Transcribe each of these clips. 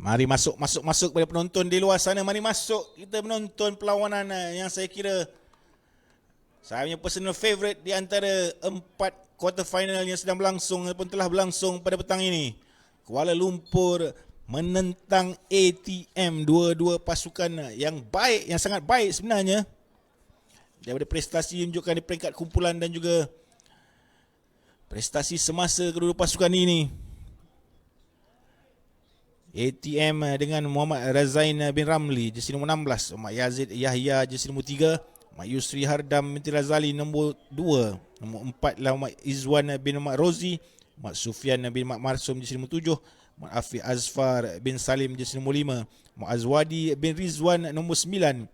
Mari masuk pada penonton di luar sana. Mari masuk kita menonton perlawanan yang saya kira saya punya personal favourite di antara 4 quarter final yang sedang berlangsung ataupun telah berlangsung pada petang ini. Kuala Lumpur menentang ATM, dua-dua pasukan yang baik, yang sangat baik sebenarnya. Daripada prestasi yang ditunjukkan di peringkat kumpulan dan juga prestasi semasa kedua pasukan ini. ATM dengan Muhammad Razain bin Ramli jersey nombor 16, Muhammad Yazid Yahya jersey nombor 3, Muhammad Yusri Hardam binti Razali nombor 2, nombor 4 adalah Muhammad Izwan bin Muhammad Rozi, Muhammad Sufian bin Muhammad Marsum jersey nombor 7, Muhammad Afiq Azfar bin Salim jersey nombor 5, Muhammad Azwadi bin Rizwan nombor 9,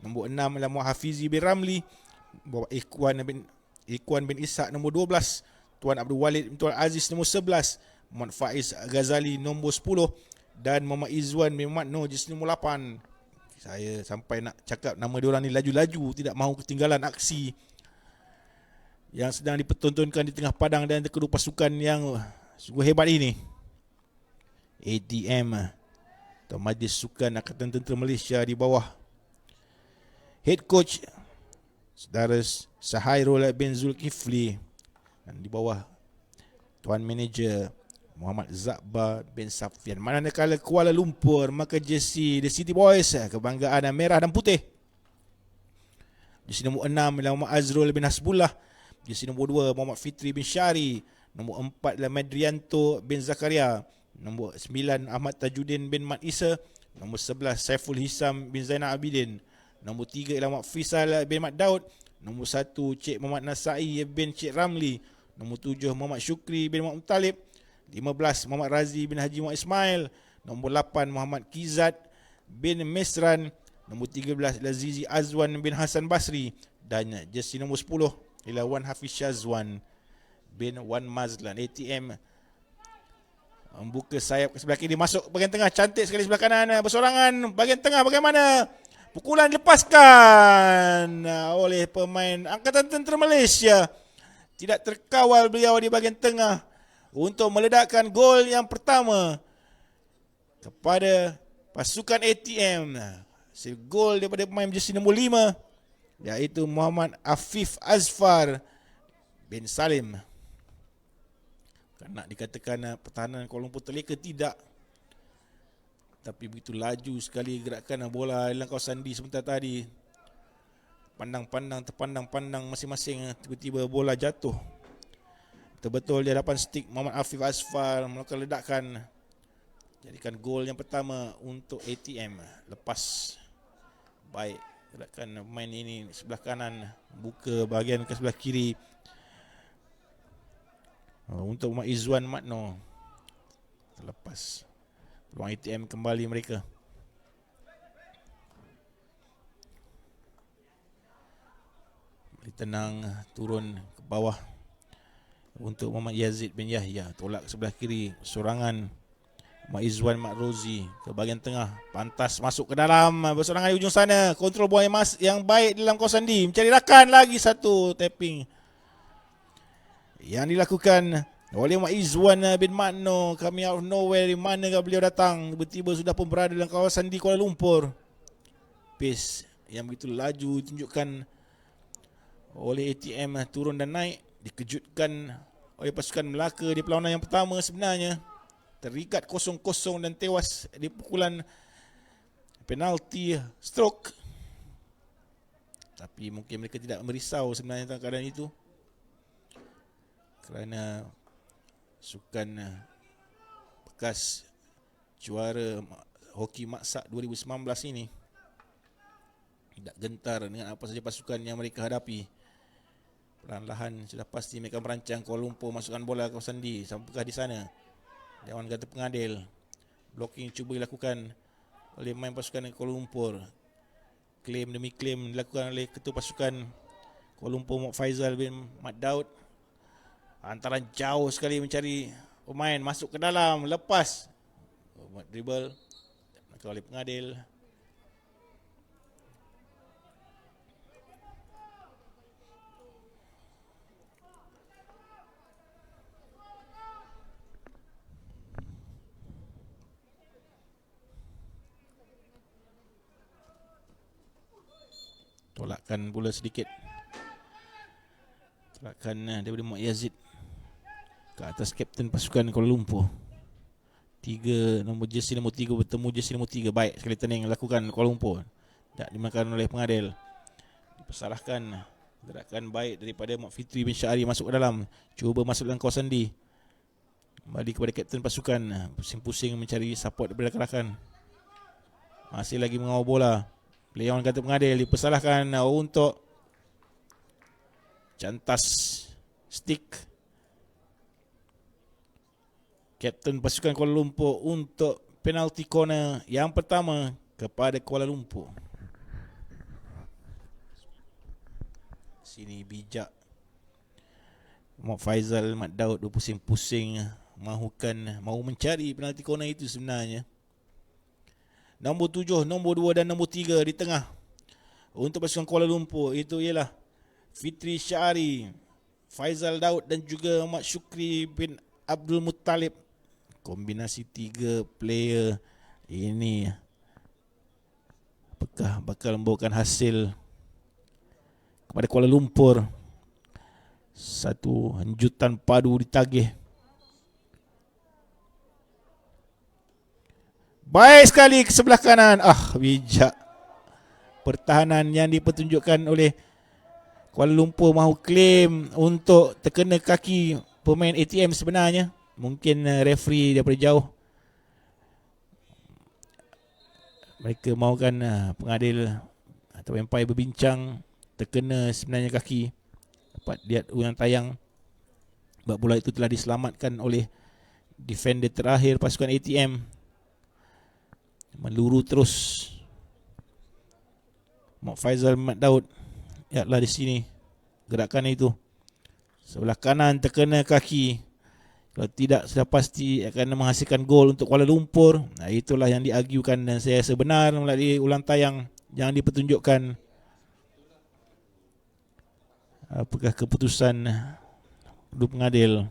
nombor 6 adalah Muhammad Hafizi bin Ramli, Muhammad Ikhwan bin Ishak nombor 12, Tuan Abdul Walid bin Tuan Aziz nombor 11, Muhammad Faiz Ghazali nombor 10 dan Muhammad Izwan bin Muhammad Noh jersey nombor 8. Saya sampai nak cakap nama diorang ni laju-laju, tidak mahu ketinggalan aksi yang sedang dipertontonkan di tengah padang dan kedua pasukan yang sungguh hebat ini. ATM atau Majlis Sukan Angkatan Tentera Malaysia di bawah head coach Saudara Sahairul bin Zulkifli dan di bawah Tuan Manager Muhammad Zakbar bin Safian. Manakala Kuala Lumpur maka jersey The City Boys, kebanggaan merah dan putih. Jersey nombor 6 adalah Muhammad Azrul bin Hasbullah, jersey nombor 2 Muhammad Fitri bin Syari, nombor 4 adalah Medrianto bin Zakaria, nombor 9 Ahmad Tajuddin bin Mat Isa, nombor 11 Saiful Hisam bin Zainal Abidin, nombor 3 adalah Muhammad Faisal bin Mat Daud, nombor 1 Cik Muhammad Nasai bin Cik Ramli, nombor 7 Muhammad Syukri bin Muhammad Talib, 15 Muhammad Razi bin Haji Muhammad Ismail, nombor 8 Muhammad Kizat bin Mesran, nombor 13 Lazizi Azwan bin Hasan Basri dan jersey nombor 10 ialah Wan Hafiz Syazwan bin Wan Mazlan. ATM membuka sayap ke sebelah kiri, masuk bahagian tengah, cantik sekali sebelah kanan, bersorangan bahagian tengah bagaimana? Pukulan dilepaskan oleh pemain Angkatan Tentera Malaysia. Tidak terkawal beliau di bahagian tengah untuk meledakkan gol yang pertama kepada pasukan ATM. Gol daripada pemain jersey nombor 5 iaitu Muhammad Afif Azfar bin Salim. Nak dikatakan pertahanan Kuala Lumpur terleka, tidak. Tapi begitu laju sekali gerakan bola dalam kawasan D sebentar tadi. Terpandang-pandang masing-masing, tiba-tiba bola jatuh betul-betul di hadapan stick Muhammad Afif Azfar, melakukan ledakan, jadikan gol yang pertama untuk ATM. Lepas baik gerakan main ini sebelah kanan, buka bahagian ke sebelah kiri untuk Muhammad Izwan Matno. Terlepas peluang ATM kembali mereka. Tenang turun ke bawah untuk Muhammad Yazid bin Yahya, tolak ke sebelah kiri, sorangan Muhammad Izwan Mat Rozi ke bahagian tengah, pantas masuk ke dalam, bersorangan di ujung sana, kontrol bola yang baik dalam kawasan D, mencari rakan, lagi satu tapping yang dilakukan oleh Muhammad Izwan bin Matno. Kami out of nowhere, di mana beliau datang, tiba-tiba sudah pun berada dalam kawasan D Kuala Lumpur. Pace yang begitu laju tunjukkan oleh ATM, turun dan naik, dikejutkan oleh pasukan Melaka di perlawanan yang pertama. Sebenarnya terikat 0-0 dan tewas di pukulan penalti stroke, tapi mungkin mereka tidak merisau sebenarnya tentang keadaan itu, kerana sukan bekas juara hoki Maksak 2019 ini tidak gentar dengan apa saja pasukan yang mereka hadapi. Perlahan-lahan sudah pasti mereka merancang Kuala Lumpur masukkan bola ke kawasan D. Sampailah di sana Dewan Kata Pengadil, blocking cuba dilakukan oleh main pasukan Kuala Lumpur. Klaim demi klaim dilakukan oleh ketua pasukan Kuala Lumpur Muhammad Faizal bin Mat Daud. Antaran jauh sekali mencari pemain, masuk ke dalam, lepas dribble oleh pengadil. Tolakkan pula sedikit. Tolakkan daripada Mak Yazid ke atas kapten pasukan Kuala Lumpur. Jersey nombor 3 bertemu jersey nombor 3. Baik sekali turning lakukan Kuala Lumpur. Tak dimakan oleh pengadil. Dipersalahkan. Gerakan baik daripada Mak Fitri bin Syahri masuk ke dalam. Cuba masuk dalam kawasan D. Kembali kepada kapten pasukan. Pusing-pusing mencari support daripada rakan-rakan. Masih lagi mengawal bola. Play on kata pengadil. Dipersalahkan untuk cantas stick. Kapten pasukan Kuala Lumpur untuk penalti corner yang pertama kepada Kuala Lumpur. Sini bijak Mak Faizal, Mak Daud berpusing-pusing mahu mencari penalti corner itu sebenarnya. Nombor 7, nombor 2 dan nombor 3 di tengah untuk pasukan Kuala Lumpur itu ialah Fitri Syahri, Faizal Daud dan juga Mak Syukri bin Abdul Muttalib. Kombinasi 3 player ini apakah bakal membawakan hasil kepada Kuala Lumpur? Satu hanjutan padu ditagih. Baik sekali ke sebelah kanan. Bijak pertahanan yang dipertunjukkan oleh Kuala Lumpur mahu claim untuk terkena kaki pemain ATM sebenarnya. Mungkin referee daripada jauh mereka mahukan pengadil atau umpire berbincang terkena sebenarnya kaki. Dapat lihat ulang tayang sebab bola itu telah diselamatkan oleh defender terakhir pasukan ATM. Meluru terus Mak Faizal, Mak Daud. Lihatlah di sini gerakan itu. Sebelah kanan terkena kaki. Kalau tidak sudah pasti akan menghasilkan gol untuk Kuala Lumpur. Itulah yang diargukan dan saya rasa benar melalui ulang tayang yang dipertunjukkan. Apakah keputusan dua pengadil?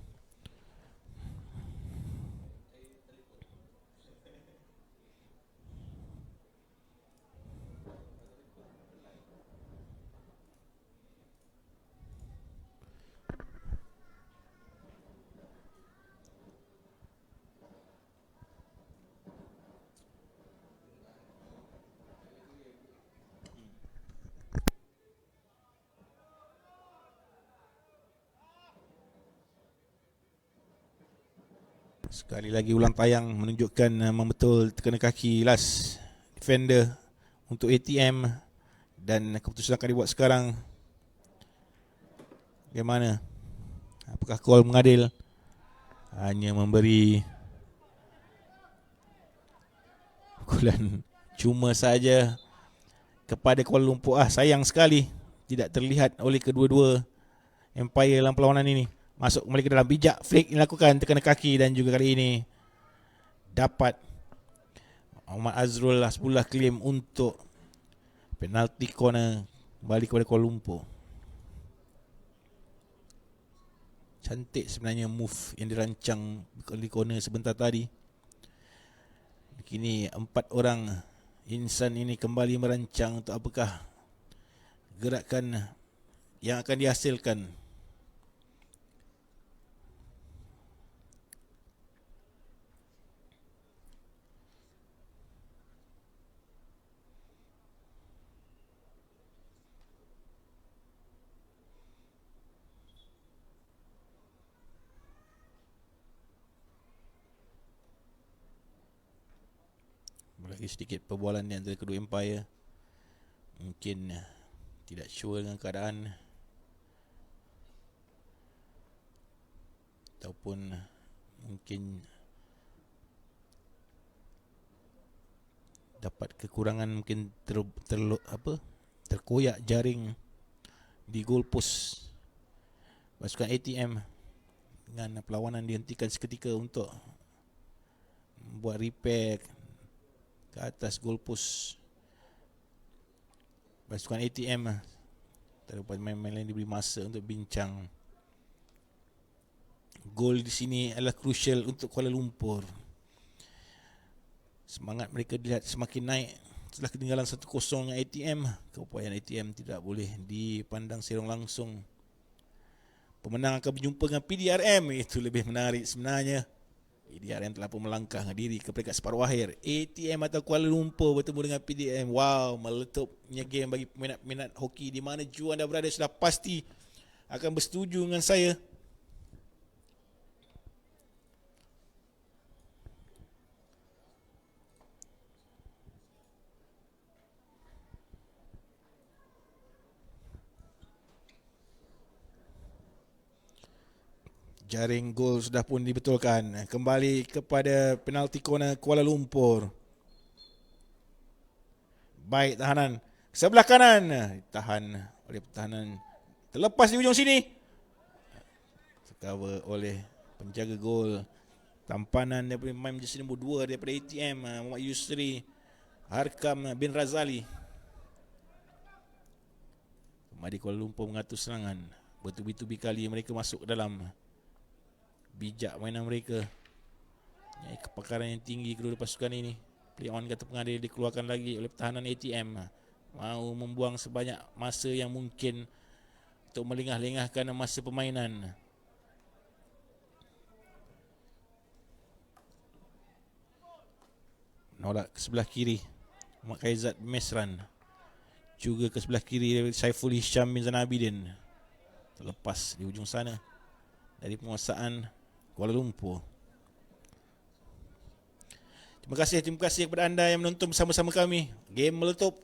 Sekali lagi ulang tayang menunjukkan memang betul terkena kaki last defender untuk ATM. Dan keputusan akan dibuat sekarang. Bagaimana? Apakah call mengadil? Hanya memberi pukulan cuma saja kepada Kuala Lumpur. Sayang sekali tidak terlihat oleh kedua-dua umpire dalam perlawanan ini. Masuk kembali ke dalam, bijak flick dilakukan terkena kaki dan juga kali ini dapat Muhammad Azrul Hasbullah claim untuk penalti corner kembali kepada Kuala Lumpur. Cantik sebenarnya move yang dirancang di corner sebentar tadi. Kini 4 orang insan ini kembali merancang untuk apakah gerakan yang akan dihasilkan. Lagi sedikit perbualan di antara kedua umpire. Mungkin tidak sure dengan keadaan ataupun mungkin dapat kekurangan, mungkin terkoyak jaring di goal post pasukan ATM dengan perlawanan dihentikan seketika untuk buat repair ke atas goal post pasukan ATM. Terdapat main-main lain diberi masa untuk bincang. Gol di sini adalah crucial untuk Kuala Lumpur. Semangat mereka dilihat semakin naik Setelah ketinggalan 1-0 dengan ATM, keupayaan ATM tidak boleh dipandang serong langsung. Pemenang akan berjumpa dengan PDRM. Itu lebih menarik sebenarnya. PDRM telah pun melangkah diri ke peringkat separuh akhir. ATM atau Kuala Lumpur bertemu dengan PDRM. Wow, meletupnya game bagi peminat-peminat hoki di mana Ju anda berada sudah pasti akan bersetuju dengan saya. Jaring gol sudah pun dibetulkan. Kembali kepada penalti corner Kuala Lumpur. Baik tahanan. Sebelah kanan. Ditahan oleh pertahanan. Terlepas di ujung sini. Tercover oleh penjaga gol. Tampanan daripada pemain jersey nombor 2 daripada ATM, Muhammad Yusri Harkam bin Razali. Mari Kuala Lumpur mengatur serangan. Bertubi-tubi kali mereka masuk ke dalam. Bijak mainan mereka. Kepakaran yang tinggi kedua pasukan ini. Play on kata pengadil dikeluarkan lagi oleh pertahanan ATM. Mahu membuang sebanyak masa yang mungkin untuk melengah-lengahkan masa permainan. Nolak ke sebelah kiri Muhammad Khaizat Mesran. Juga ke sebelah kiri Saiful Hisham bin Zanabidin. Terlepas di ujung sana dari penguasaan Kuala Lumpur. Terima kasih kepada anda yang menonton bersama-sama kami. Game meletup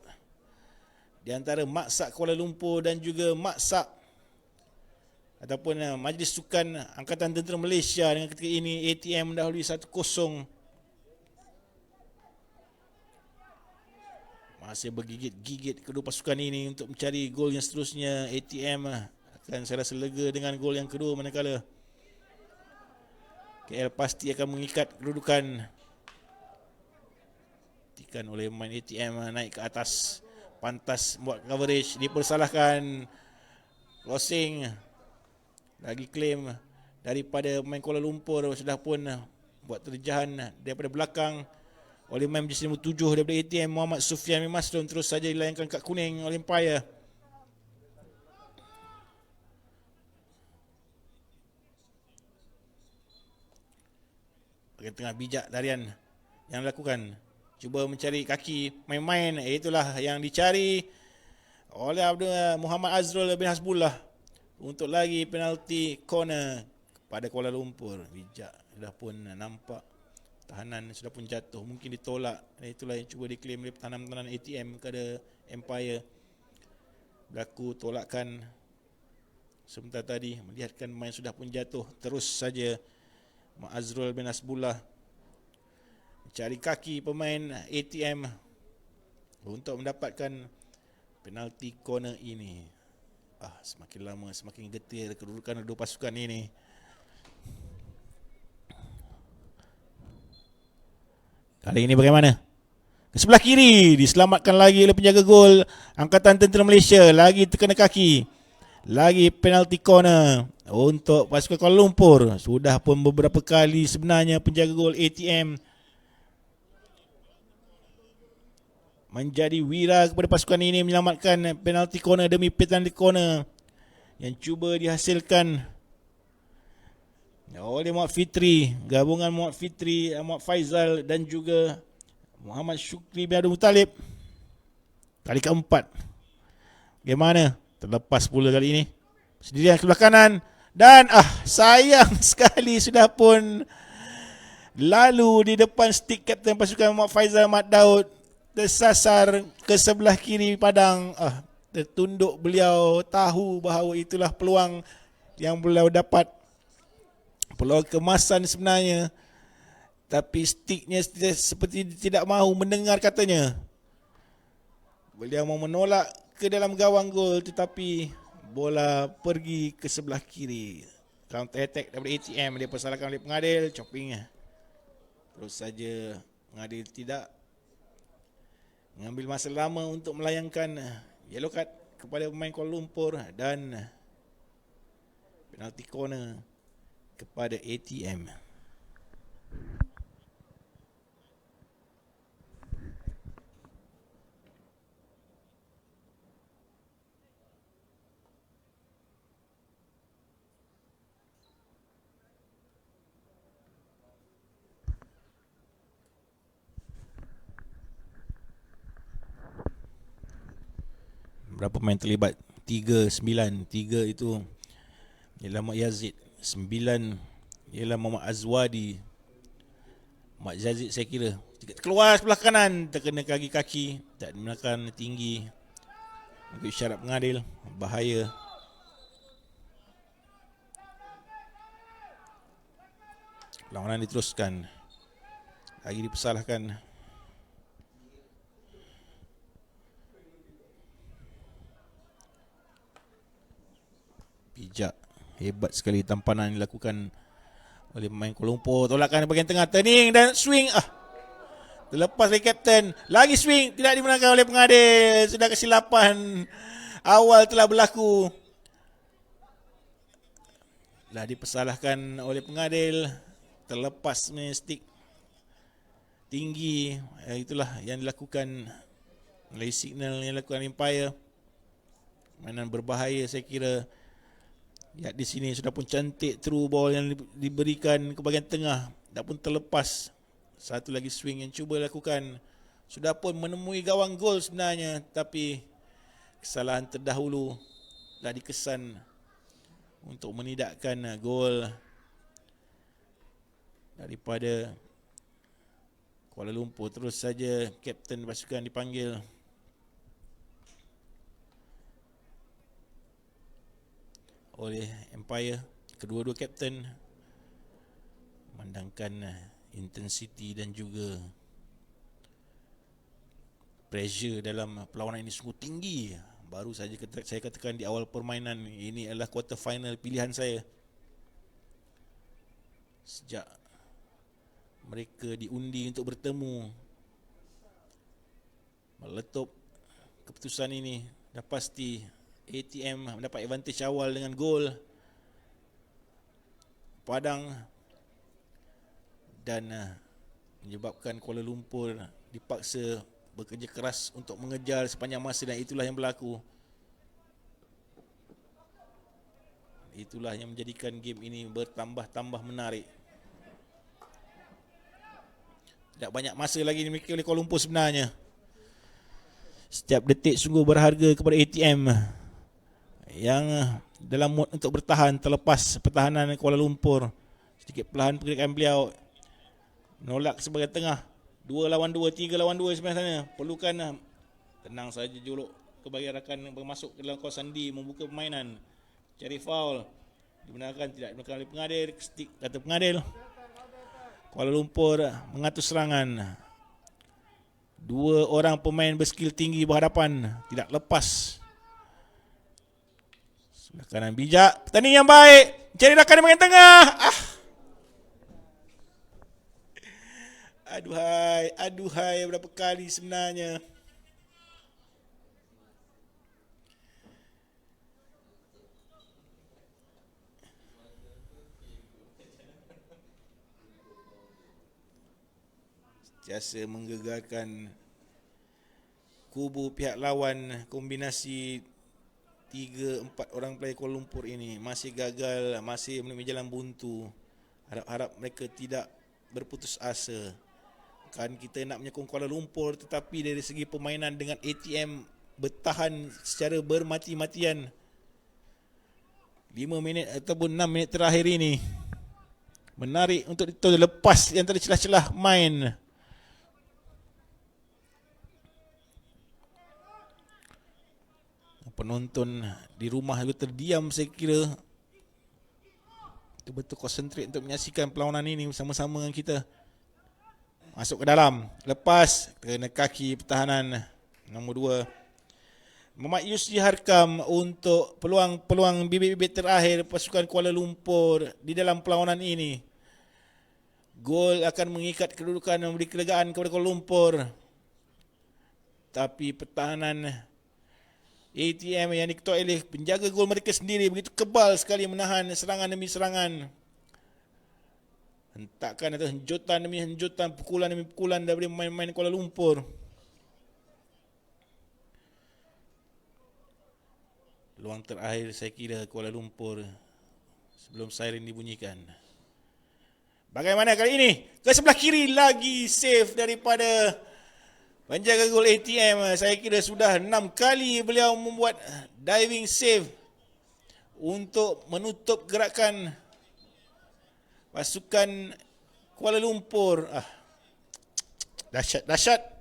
di antara Maksak Kuala Lumpur dan juga Maksak ataupun Majlis Sukan Angkatan Tentera Malaysia. Dengan ketika ini ATM mendahului 1-0. Masih bergigit-gigit kedua pasukan ini untuk mencari gol yang seterusnya. ATM akan saya rasa lega dengan gol yang kedua, manakala KL pasti akan mengikat kedudukan. Tikan oleh pemain ATM naik ke atas. Pantas buat coverage. Dipersalahkan. Crossing. Lagi claim daripada pemain Kuala Lumpur. Sudah pun buat terjahan daripada belakang oleh pemain jersey nombor 7 daripada ATM, Muhammad Sufian bin Maslum. Terus saja dilayangkan kad kuning oleh umpire. Bagian tengah bijak Darian yang lakukan. Cuba mencari kaki main-main. Itulah yang dicari oleh Muhammad Azrul bin Hasbullah. Untuk lagi penalti corner kepada Kuala Lumpur. Bijak. Sudah pun nampak tahanan sudah pun jatuh. Mungkin ditolak. Itulah yang cuba diklaim oleh pertahanan ATM kepada Empire. Berlaku tolakan sebentar tadi. Melihatkan main sudah pun jatuh. Terus saja Azrul bin Hasbullah cari kaki pemain ATM untuk mendapatkan penalti corner ini. Semakin lama semakin getir kedudukan kedua pasukan ini. Kali ini bagaimana? Ke sebelah kiri diselamatkan lagi oleh penjaga gol Angkatan Tentera Malaysia. Lagi terkena kaki. Lagi penalti corner untuk pasukan Kuala Lumpur. Sudah pun beberapa kali sebenarnya penjaga gol ATM menjadi wira kepada pasukan ini menyelamatkan penalti corner demi penalti corner yang cuba dihasilkan oleh Muhammad Fitri, gabungan Muhammad Fitri, Muhammad Faizal dan juga Muhammad Syukri bin Abdul Muttalib. Kali keempat. Bagaimana? Terlepas pula kali ini. Sendirian sebelah kanan dan sayang sekali sudah pun lalu di depan stick kapten pasukan Muhammad Faizal Mat Daud. Tersasar ke sebelah kiri padang. Tertunduk beliau tahu bahawa itulah peluang yang beliau dapat. Peluang kemasan sebenarnya. Tapi sticknya seperti tidak mahu mendengar katanya. Beliau mau menolak ke dalam gawang gol tetapi bola pergi ke sebelah kiri. Counter attack daripada ATM. Dia persalahkan oleh pengadil. Chopping. Terus saja pengadil tidak mengambil masa lama untuk melayangkan yellow card kepada pemain Kuala Lumpur dan penalti corner kepada ATM. Berapa pemain terlibat? 3, 9. 3 itu ialah Mak Yazid. 9 ialah Muhammad Azwadi. Mak Yazid saya kira keluar sebelah kanan, terkena kaki-kaki, tak digunakan tinggi. Mengikut syarat pengadil, bahaya. Perlawanan diteruskan. Lagi dipersalahkan. Bijak. Hebat sekali tampanan yang dilakukan oleh pemain Kuala Lumpur. Tolakan di bahagian tengah, turning dan swing. Terlepas oleh kapten. Lagi swing, tidak dimenangkan oleh pengadil. Sudah kesilapan awal telah berlaku. Telah dipersalahkan oleh pengadil. Terlepas stick tinggi. Itulah yang dilakukan oleh signal yang dilakukan umpire. Mainan berbahaya saya kira. Lihat di sini sudah pun cantik through ball yang diberikan ke bahagian tengah. Dah pun terlepas. Satu lagi swing yang cuba lakukan. Sudah pun menemui gawang gol sebenarnya. Tapi kesalahan terdahulu dah dikesan untuk menidakkan gol daripada Kuala Lumpur. Terus saja kapten pasukan dipanggil. Oleh umpire. Kedua-dua kapten memandangkan intensiti dan juga pressure dalam perlawanan ini sungguh tinggi. Baru saja saya katakan di awal permainan, ini adalah quarter final pilihan saya. Sejak mereka diundi untuk bertemu, meletup keputusan ini, dah pasti ATM mendapat advantage awal dengan gol Padang dan menyebabkan Kuala Lumpur dipaksa bekerja keras untuk mengejar sepanjang masa, dan itulah yang berlaku. Itulah yang menjadikan game ini bertambah-tambah menarik. Tak banyak masa lagi dimiliki oleh Kuala Lumpur sebenarnya. Setiap detik sungguh berharga kepada ATM yang dalam mood untuk bertahan terlepas pertahanan Kuala Lumpur. Sedikit perlahan pergerakan beliau, menolak ke sebahagian tengah. 2 lawan 2, 3 lawan 2 sebenarnya. Perlukan tenang saja juluk ke bahagian rakan bermasuk ke dalam kawasan D, membuka permainan. Cari foul. Dibenarkan, tidak dibenarkan oleh pengadil. Stick kata pengadil. Kuala Lumpur mengatur serangan. 2 orang pemain berskill tinggi berhadapan, tidak lepas. Sebelah kanan bijak, pertanding yang baik. Cari rakan di bahagian tengah. Aduhai berapa kali sebenarnya. Sentiasa menggegarkan kubu pihak lawan. Kombinasi 3-4 orang player Kuala Lumpur ini masih gagal, masih menemui jalan buntu. Harap-harap mereka tidak berputus asa. Kan kita nak menyokong Kuala Lumpur, tetapi dari segi permainan dengan ATM bertahan secara bermati-matian 5 minit ataupun 6 minit terakhir ini, menarik untuk lepas yang antara celah-celah main. Penonton di rumah juga terdiam, saya kira betul-betul konsentrate untuk menyaksikan perlawanan ini bersama-sama dengan kita. Masuk ke dalam, lepas, kena kaki pertahanan nombor 2 Muhammad Yusri Harkam untuk peluang bibit-bibit terakhir pasukan Kuala Lumpur di dalam perlawanan ini. Gol akan mengikat kedudukan dan memberi kelegaan kepada Kuala Lumpur. Tapi pertahanan ATM yang diketuai oleh penjaga gol mereka sendiri begitu kebal sekali menahan serangan demi serangan. Hentakan atau henjutan demi henjutan, pukulan demi pukulan daripada pemain-pemain Kuala Lumpur. Peluang terakhir saya kira Kuala Lumpur sebelum siren dibunyikan. Bagaimana kali ini? Ke sebelah kiri lagi save daripada Penjaga gol ATM, saya kira sudah 6 kali beliau membuat diving save untuk menutup gerakan pasukan Kuala Lumpur. Dahsyat.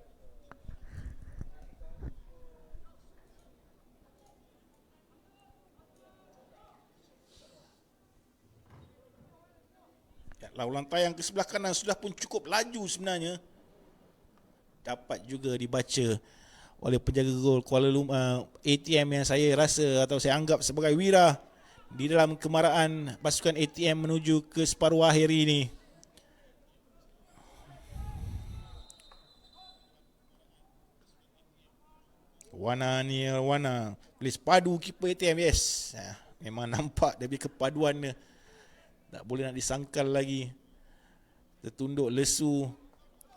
Lawan tayang ke sebelah kanan sudah pun cukup laju sebenarnya. Dapat juga dibaca oleh penjaga gol Kuala Lumpur ATM yang saya rasa atau saya anggap sebagai wira di dalam kemarahan pasukan ATM menuju ke separuh akhir ini. Wana tulis padu keeper ATM. Yes, memang nampak dari kepaduan dia. Tak boleh nak disangkal lagi. Tertunduk lesu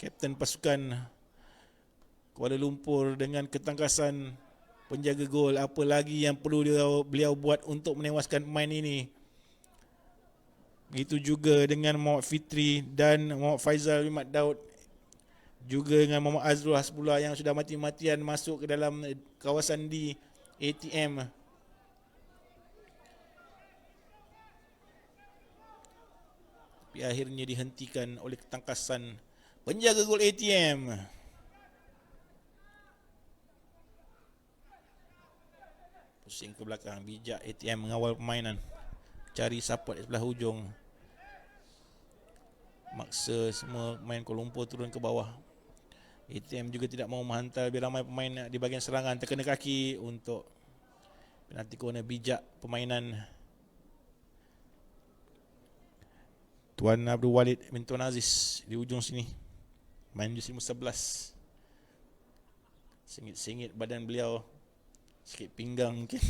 kapten pasukan Kuala Lumpur dengan ketangkasan penjaga gol. Apa lagi yang perlu beliau buat untuk menewaskan pemain ini. Begitu juga dengan Muhammad Fitri dan Muhammad Faizal bin Mat Daud. Juga dengan Muhammad Azrul Hasbullah yang sudah mati-matian masuk ke dalam kawasan di ATM. Tapi akhirnya dihentikan oleh ketangkasan penjaga gol ATM. Pusing ke belakang, bijak ATM mengawal permainan. Cari support di sebelah hujung. Maksa semua pemain Kuala Lumpur turun ke bawah. ATM juga tidak mahu menghantar lebih ramai pemain di bahagian serangan. Terkena kaki untuk penalti corner. Bijak permainan Tuan Abdul Walid bin Tuan Aziz di ujung sini. Main di sini 11. Singit-singit badan beliau. Sikit pinggang mungkin.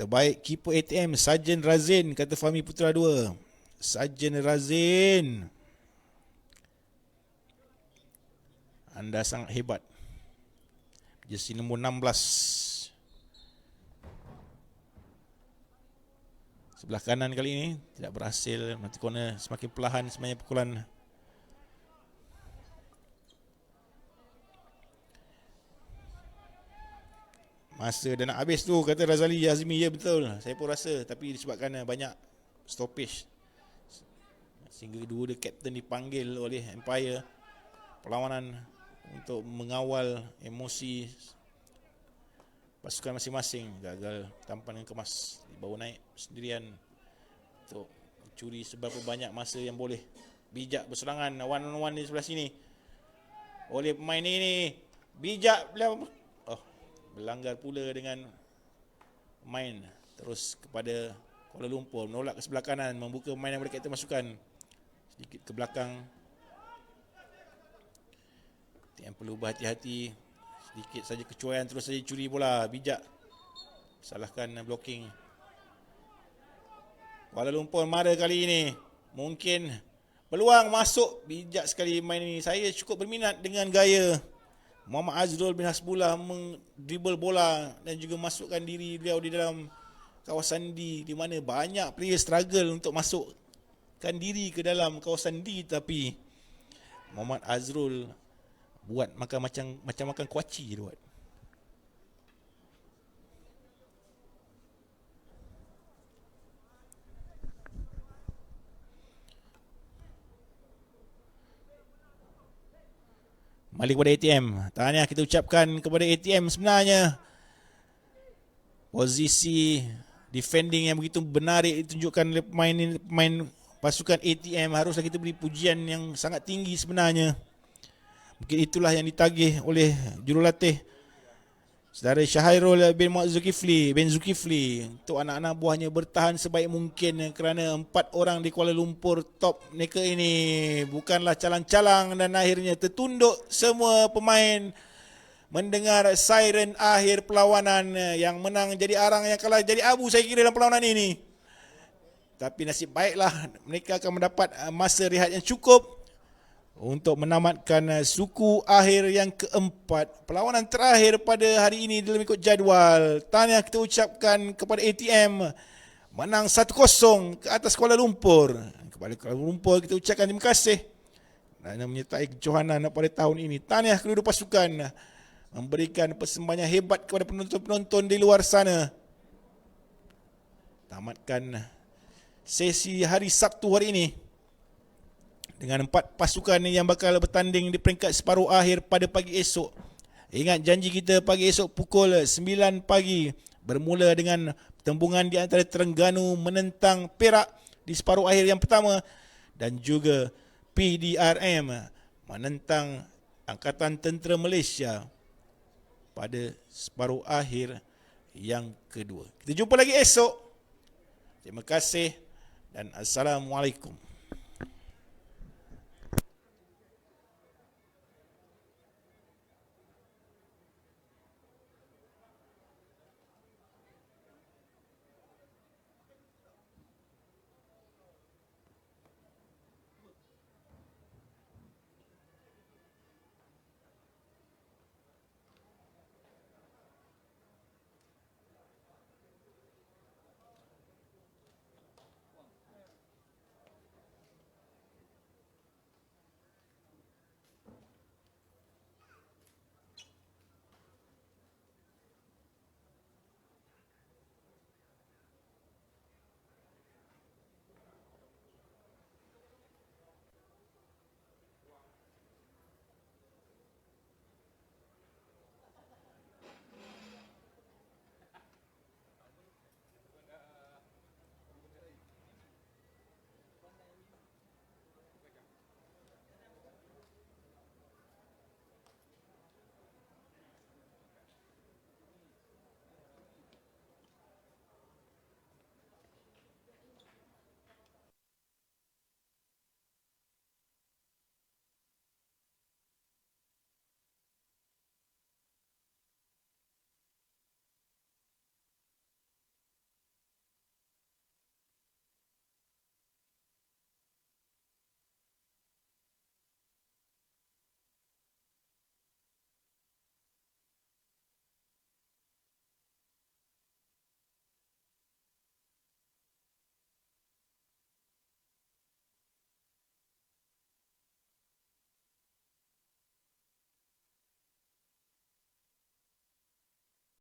Terbaik keeper ATM Sarjan Razin, kata Fahmi Putra 2. Sarjan Razin, anda sangat hebat. Jersey nombor 16. Sebelah kanan kali ini tidak berhasil. Nanti corner semakin perlahan sebenarnya pukulan. Masa dah nak habis tu, kata Razali Azmi. Ya betul, saya pun rasa. Tapi disebabkan banyak stoppage, sehingga dua kapten dipanggil oleh Empire perlawanan untuk mengawal emosi pasukan masing-masing. Gagal tampan yang kemas, dibawa naik sendirian untuk mencuri seberapa banyak masa yang boleh. Bijak berserangan one on one di sebelah sini oleh pemain ini. Bijak beliau berlanggar pula dengan main terus kepada Kuala Lumpur, menolak ke sebelah kanan, membuka pemain yang boleh kapten masukan sedikit ke belakang. Yang perlu berhati-hati, sedikit saja kecuaian terus saja curi bola. Bijak salahkan blocking. Kuala Lumpur mara kali ini, mungkin peluang masuk. Bijak sekali main ini. Saya cukup berminat dengan gaya Muhammad Azrul bin Hasbullah mendribble bola dan juga masukkan diri beliau di dalam kawasan D, di mana banyak player struggle untuk masukkan diri ke dalam kawasan D, tapi Muhammad Azrul buat macam makan kuaci dia buat. Balik kepada ATM. Tahniah kita ucapkan kepada ATM sebenarnya. Posisi defending yang begitu menarik ditunjukkan oleh pemain pasukan ATM. Haruslah kita beri pujian yang sangat tinggi sebenarnya. Mungkin itulah yang ditagih oleh jurulatih saudara Syahairul bin Zulkifli untuk anak-anak buahnya bertahan sebaik mungkin, kerana 4 orang di Kuala Lumpur top mereka ini bukanlah calang-calang dan akhirnya tertunduk semua pemain mendengar siren akhir perlawanan. Yang menang jadi arang, yang kalah jadi abu saya kira dalam perlawanan ini. Tapi nasib baiklah mereka akan mendapat masa rehat yang cukup untuk menamatkan suku akhir yang keempat. Perlawanan terakhir pada hari ini dalam ikut jadual. Tahniah kita ucapkan kepada ATM, menang 1-0 ke atas Kuala Lumpur. kepada Kuala Lumpur kita ucapkan terima kasih kerana menyertai kejohanan pada tahun ini. Tahniah kedua pasukan memberikan persembahan yang hebat kepada penonton-penonton di luar sana. Tamatkan sesi hari Sabtu hari ini dengan 4 pasukan yang bakal bertanding di peringkat separuh akhir pada pagi esok. Ingat janji kita pagi esok pukul 9 pagi bermula dengan pertembungan di antara Terengganu menentang Perak di separuh akhir yang pertama dan juga PDRM menentang Angkatan Tentera Malaysia pada separuh akhir yang kedua. Kita jumpa lagi esok. Terima kasih dan Assalamualaikum.